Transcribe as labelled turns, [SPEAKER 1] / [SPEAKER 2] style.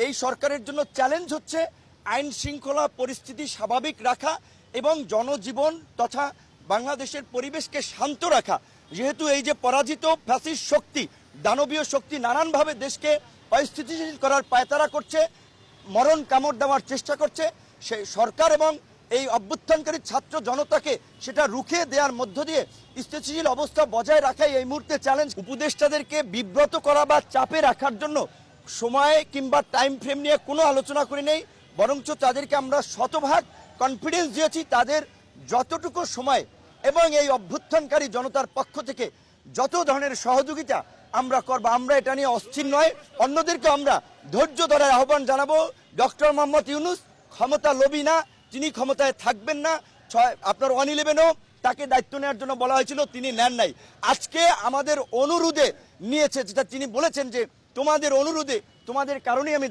[SPEAKER 1] এই সরকারের জন্য চ্যালেঞ্জ হচ্ছে আইন শৃঙ্খলা পরিস্থিতি স্বাভাবিক রাখা এবং জনজীবন তথা বাংলাদেশের পরিবেশকে শান্ত রাখা। যেহেতু এই যে পরাজিত ফ্যাসিস্ট শক্তি, দানবীয় শক্তি নানানভাবে দেশকে অস্থিতিশীল করার পায়তারা করছে, মরণ কামড় দেওয়ার চেষ্টা করছে, সেই সরকার এবং এই অভ্যুত্থানকারী ছাত্র জনতাকে সেটা রুখে দেওয়ার মধ্য দিয়ে স্থিতিশীল অবস্থা বজায় রাখাই এই মুহূর্তে চ্যালেঞ্জ। উপদেষ্টাদেরকে বিব্রত করা বা চাপে রাখার জন্য সময় কিংবা টাইম ফ্রেম নিয়ে কোনো আলোচনা করি নেই, বরঞ্চ তাদেরকে আমরা শতভাগ কনফিডেন্স দিয়েছি তাদের যতটুকু সময় এবং এই অভ্যুত্থানকারী জনতার পক্ষ থেকে যত ধরনের সহযোগিতা আমরা করব, আমরা এটা নিয়ে অস্থির নয়। অন্যদেরকে আমরা ধৈর্য ধরার আহ্বান জানাবো। ডক্টর মোহাম্মদ ইউনূস ক্ষমতা লোভী না, তিনি ক্ষমতায় থাকবেন না। আপনার 111ও তাকে দায়িত্ব নেওয়ার জন্য বলা হয়েছিল, তিনি নেন নাই। আজকে আমাদের অনুরোধে নিয়েছে, যেটা তিনি বলেছেন যে তোমাদের অনুরোধে, তোমাদের কারণেই আমি